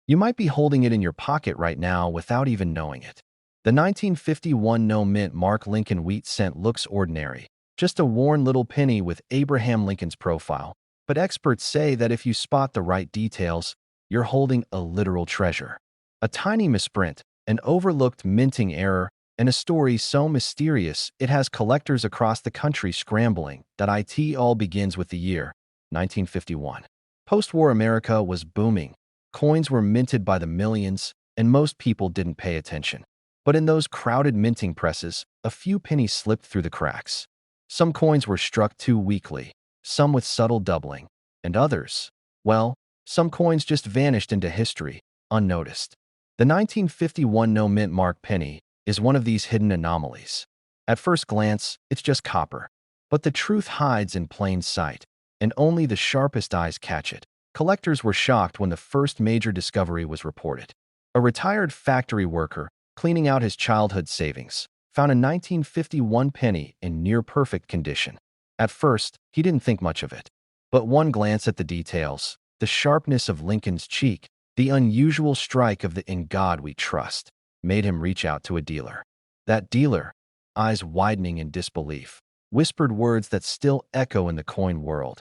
You might be holding it in your pocket right now without even knowing it. The 1951 no mint Mark Lincoln wheat cent looks ordinary, just a worn little penny with Abraham Lincoln's profile. But experts say that if you spot the right details, you're holding a literal treasure. A tiny misprint, an overlooked minting error, and a story so mysterious it has collectors across the country scrambling. That it all begins with the year 1951. Post-war America was booming. Coins were minted by the millions, and most people didn't pay attention. But in those crowded minting presses, a few pennies slipped through the cracks. Some coins were struck too weakly, some with subtle doubling, and others, well, some coins just vanished into history, unnoticed. The 1951 no mint mark penny is one of these hidden anomalies. At first glance, it's just copper. But the truth hides in plain sight, and only the sharpest eyes catch it. Collectors were shocked when the first major discovery was reported. A retired factory worker, cleaning out his childhood savings, found a 1951 penny in near-perfect condition. At first, he didn't think much of it. But one glance at the details, the sharpness of Lincoln's cheek, the unusual strike of the "In God We Trust," made him reach out to a dealer. That dealer, eyes widening in disbelief, whispered words that still echo in the coin world.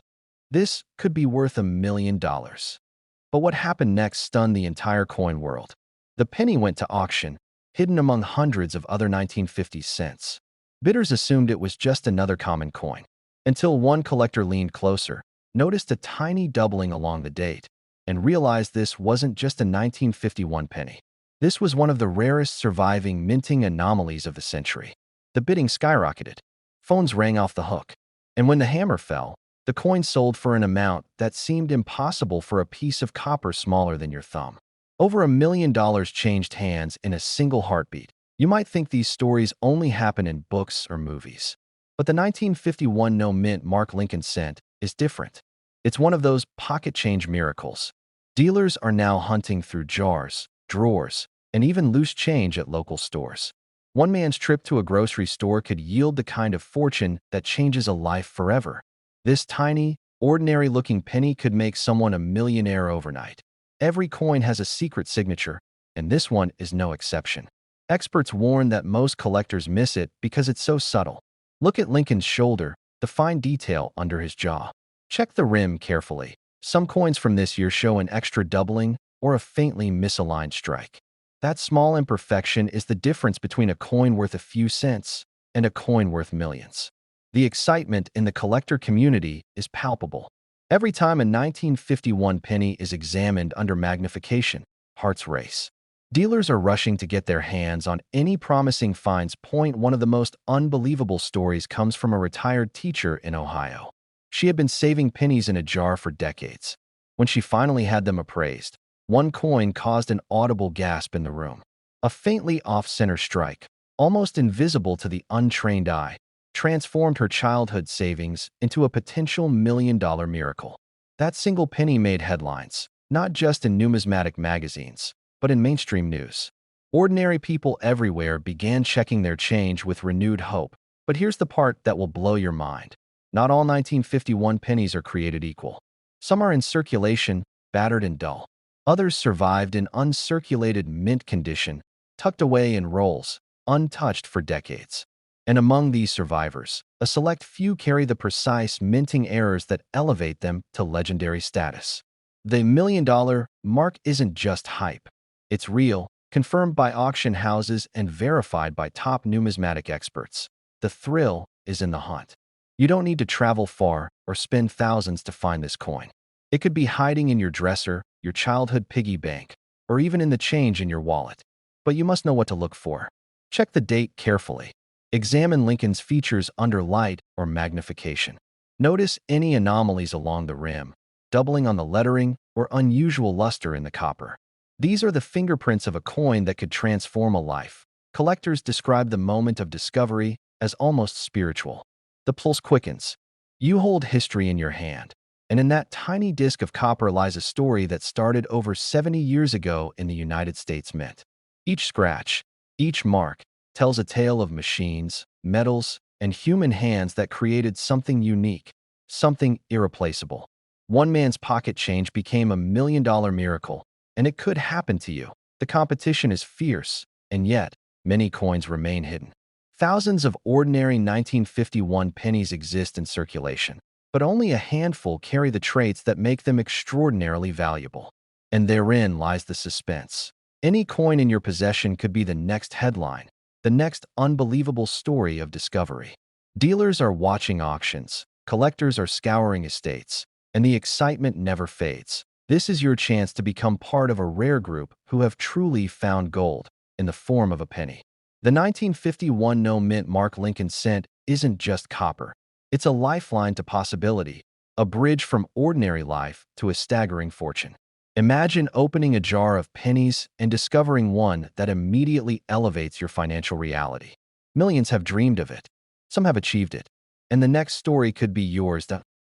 This could be worth $1 million. But what happened next stunned the entire coin world. The penny went to auction, hidden among hundreds of other 1950 cents. Bidders assumed it was just another common coin, until one collector leaned closer, noticed a tiny doubling along the date, and realized this wasn't just a 1951 penny. This was one of the rarest surviving minting anomalies of the century. The bidding skyrocketed. Phones rang off the hook. And when the hammer fell, the coin sold for an amount that seemed impossible for a piece of copper smaller than your thumb. Over $1 million changed hands in a single heartbeat. You might think these stories only happen in books or movies. But the 1951 no mint Mark Lincoln cent is different. It's one of those pocket change miracles. Dealers are now hunting through jars, drawers, and even loose change at local stores. One man's trip to a grocery store could yield the kind of fortune that changes a life forever. This tiny, ordinary-looking penny could make someone a millionaire overnight. Every coin has a secret signature, and this one is no exception. Experts warn that most collectors miss it because it's so subtle. Look at Lincoln's shoulder, the fine detail under his jaw. Check the rim carefully. Some coins from this year show an extra doubling or a faintly misaligned strike. That small imperfection is the difference between a coin worth a few cents and a coin worth millions. The excitement in the collector community is palpable. Every time a 1951 penny is examined under magnification, hearts race. Dealers are rushing to get their hands on any promising finds. One of the most unbelievable stories comes from a retired teacher in Ohio. She had been saving pennies in a jar for decades. When she finally had them appraised, one coin caused an audible gasp in the room. A faintly off-center strike, almost invisible to the untrained eye, transformed her childhood savings into a potential million-dollar miracle. That single penny made headlines, not just in numismatic magazines, but in mainstream news. Ordinary people everywhere began checking their change with renewed hope. But here's the part that will blow your mind. Not all 1951 pennies are created equal. Some are in circulation, battered and dull. Others survived in uncirculated mint condition, tucked away in rolls, untouched for decades. And among these survivors, a select few carry the precise minting errors that elevate them to legendary status. The $1 million mark isn't just hype. It's real, confirmed by auction houses and verified by top numismatic experts. The thrill is in the hunt. You don't need to travel far or spend thousands to find this coin. It could be hiding in your dresser, your childhood piggy bank, or even in the change in your wallet. But you must know what to look for. Check the date carefully. Examine Lincoln's features under light or magnification. Notice any anomalies along the rim, doubling on the lettering, or unusual luster in the copper. These are the fingerprints of a coin that could transform a life. Collectors describe the moment of discovery as almost spiritual. The pulse quickens. You hold history in your hand, and in that tiny disc of copper lies a story that started over 70 years ago in the United States Mint. Each scratch, each mark, tells a tale of machines, metals, and human hands that created something unique, something irreplaceable. One man's pocket change became $1 million miracle, and it could happen to you. The competition is fierce, and yet, many coins remain hidden. Thousands of ordinary 1951 pennies exist in circulation, but only a handful carry the traits that make them extraordinarily valuable. And therein lies the suspense. Any coin in your possession could be the next headline, the next unbelievable story of discovery. Dealers are watching auctions, collectors are scouring estates, and the excitement never fades. This is your chance to become part of a rare group who have truly found gold in the form of a penny. The 1951 no-mint Mark Lincoln cent isn't just copper. It's a lifeline to possibility, a bridge from ordinary life to a staggering fortune. Imagine opening a jar of pennies and discovering one that immediately elevates your financial reality. Millions have dreamed of it. Some have achieved it. And the next story could be yours.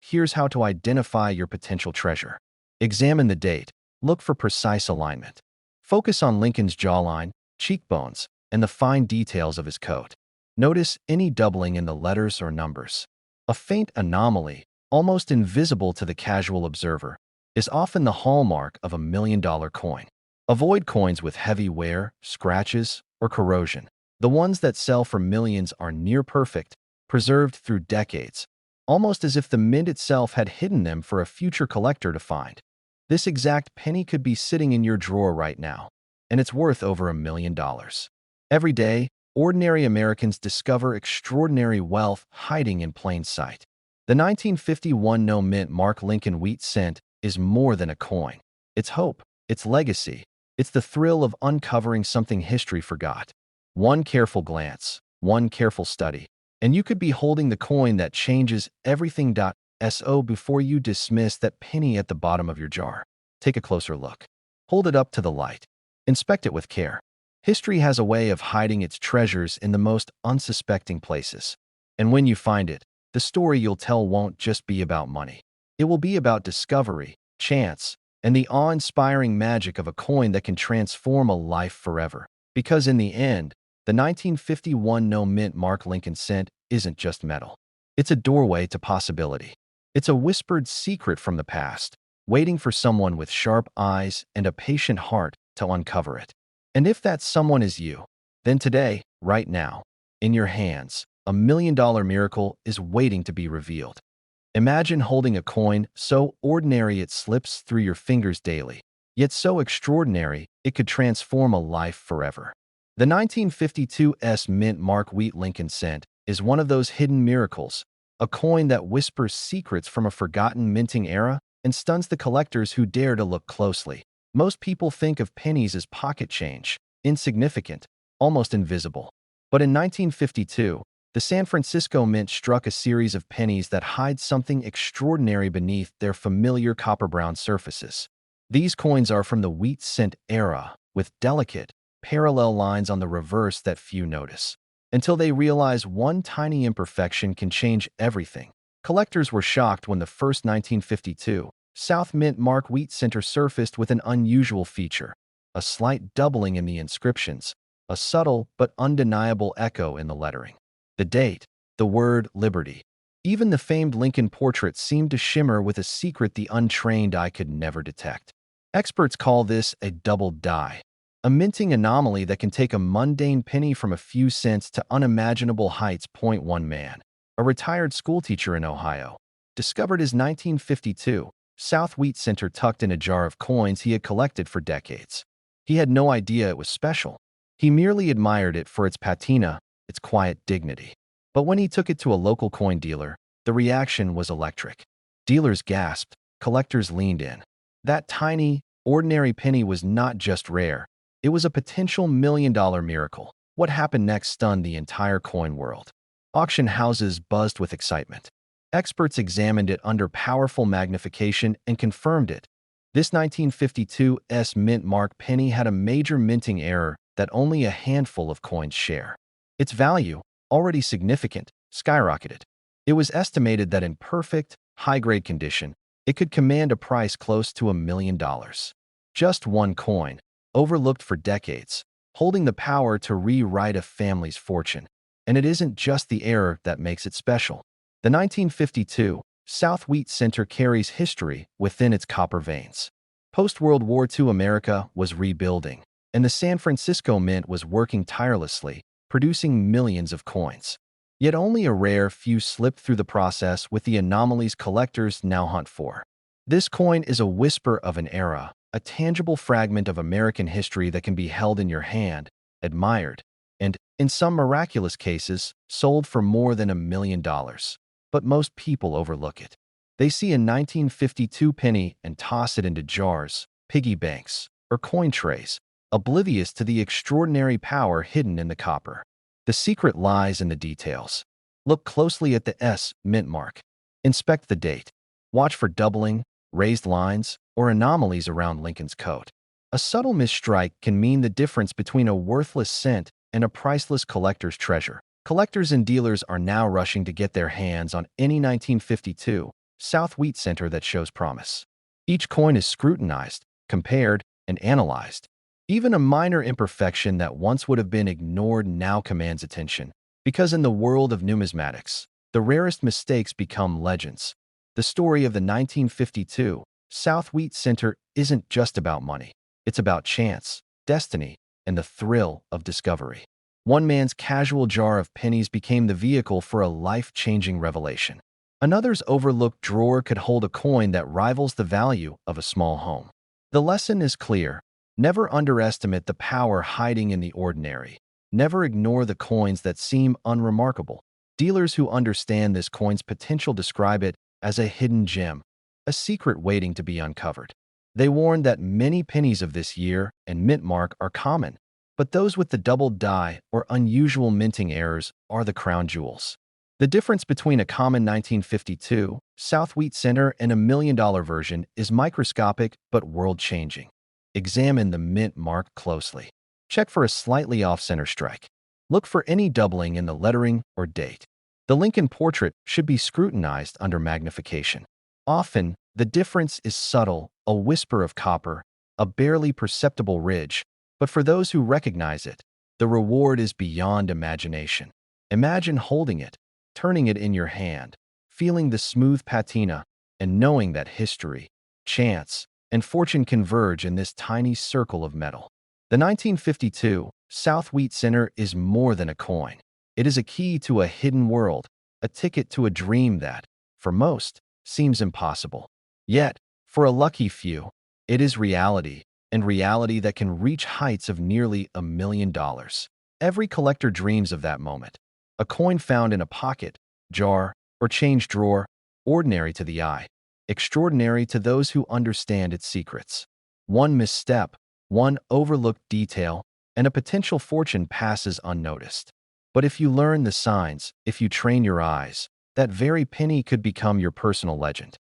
Here's how to identify your potential treasure. Examine the date. Look for precise alignment. Focus on Lincoln's jawline, cheekbones, and the fine details of his coat. Notice any doubling in the letters or numbers. A faint anomaly, almost invisible to the casual observer, is often the hallmark of a $1,000,000 coin. Avoid coins with heavy wear, scratches, or corrosion. The ones that sell for millions are near perfect, preserved through decades, almost as if the mint itself had hidden them for a future collector to find. This exact penny could be sitting in your drawer right now, and it's worth over $1,000,000. Every day, ordinary Americans discover extraordinary wealth hiding in plain sight. The 1951 no-mint Mark Lincoln wheat cent is more than a coin. It's hope, it's legacy, it's the thrill of uncovering something history forgot. One careful glance, one careful study, and you could be holding the coin that changes everything. So before you dismiss that penny at the bottom of your jar, take a closer look. Hold it up to the light. Inspect it with care. History has a way of hiding its treasures in the most unsuspecting places. And when you find it, the story you'll tell won't just be about money. It will be about discovery, chance, and the awe-inspiring magic of a coin that can transform a life forever. Because in the end, the 1951 no-mint Mark Lincoln cent isn't just metal. It's a doorway to possibility. It's a whispered secret from the past, waiting for someone with sharp eyes and a patient heart to uncover it. And if that someone is you, then today, right now, in your hands, a $1,000,000 miracle is waiting to be revealed. Imagine holding a coin so ordinary it slips through your fingers daily, yet so extraordinary it could transform a life forever. The 1952 mint Mark wheat Lincoln cent is one of those hidden miracles, a coin that whispers secrets from a forgotten minting era and stuns the collectors who dare to look closely. Most people think of pennies as pocket change, insignificant, almost invisible. But in 1952, the San Francisco Mint struck a series of pennies that hide something extraordinary beneath their familiar copper-brown surfaces. These coins are from the wheat cent era, with delicate, parallel lines on the reverse that few notice, until they realize one tiny imperfection can change everything. Collectors were shocked when the first 1952 South Mint Mark wheat center surfaced with an unusual feature, a slight doubling in the inscriptions, a subtle but undeniable echo in the lettering. The date, the word liberty. Even the famed Lincoln portrait seemed to shimmer with a secret the untrained eye could never detect. Experts call this a double die, a minting anomaly that can take a mundane penny from a few cents to unimaginable heights. One man, a retired schoolteacher in Ohio, discovered his 1952 South Wheat Center tucked in a jar of coins he had collected for decades. He had no idea it was special. He merely admired it for its patina, its quiet dignity. But when he took it to a local coin dealer, the reaction was electric. Dealers gasped, collectors leaned in. That tiny, ordinary penny was not just rare, it was a potential $1,000,000 miracle. What happened next stunned the entire coin world. Auction houses buzzed with excitement. Experts examined it under powerful magnification and confirmed it. This 1952 mint Mark penny had a major minting error that only a handful of coins share. Its value, already significant, skyrocketed. It was estimated that in perfect, high-grade condition, it could command a price close to $1,000,000. Just one coin, overlooked for decades, holding the power to rewrite a family's fortune. And it isn't just the error that makes it special. The 1952 South Wheat Center carries history within its copper veins. Post-World War II America was rebuilding, and the San Francisco Mint was working tirelessly, producing millions of coins. Yet only a rare few slipped through the process with the anomalies collectors now hunt for. This coin is a whisper of an era, a tangible fragment of American history that can be held in your hand, admired, and, in some miraculous cases, sold for more than $1 million. But most people overlook it. They see a 1952 penny and toss it into jars, piggy banks, or coin trays, oblivious to the extraordinary power hidden in the copper. The secret lies in the details. Look closely at the S mint mark. Inspect the date. Watch for doubling, raised lines, or anomalies around Lincoln's coat. A subtle misstrike can mean the difference between a worthless cent and a priceless collector's treasure. Collectors and dealers are now rushing to get their hands on any 1952 South Wheat Center that shows promise. Each coin is scrutinized, compared, and analyzed. Even a minor imperfection that once would have been ignored now commands attention, because in the world of numismatics, the rarest mistakes become legends. The story of the 1952 South Wheat Center isn't just about money. It's about chance, destiny, and the thrill of discovery. One man's casual jar of pennies became the vehicle for a life-changing revelation. Another's overlooked drawer could hold a coin that rivals the value of a small home. The lesson is clear. Never underestimate the power hiding in the ordinary. Never ignore the coins that seem unremarkable. Dealers who understand this coin's potential describe it as a hidden gem, a secret waiting to be uncovered. They warn that many pennies of this year and mint mark are common, but those with the double die or unusual minting errors are the crown jewels. The difference between a common 1952 South Wheat Center and a $1 million version is microscopic but world-changing. Examine the mint mark closely. Check for a slightly off-center strike. Look for any doubling in the lettering or date. The Lincoln portrait should be scrutinized under magnification. Often, the difference is subtle, a whisper of copper, a barely perceptible ridge, but for those who recognize it, the reward is beyond imagination. Imagine holding it, turning it in your hand, feeling the smooth patina, and knowing that history, chance, and fortune converge in this tiny circle of metal. The 1952 South Wheat Center is more than a coin. It is a key to a hidden world, a ticket to a dream that, for most, seems impossible. Yet, for a lucky few, it is reality, and reality that can reach heights of nearly $1 million. Every collector dreams of that moment. A coin found in a pocket, jar, or change drawer, ordinary to the eye, extraordinary to those who understand its secrets. One misstep, one overlooked detail, and a potential fortune passes unnoticed. But if you learn the signs, if you train your eyes, that very penny could become your personal legend.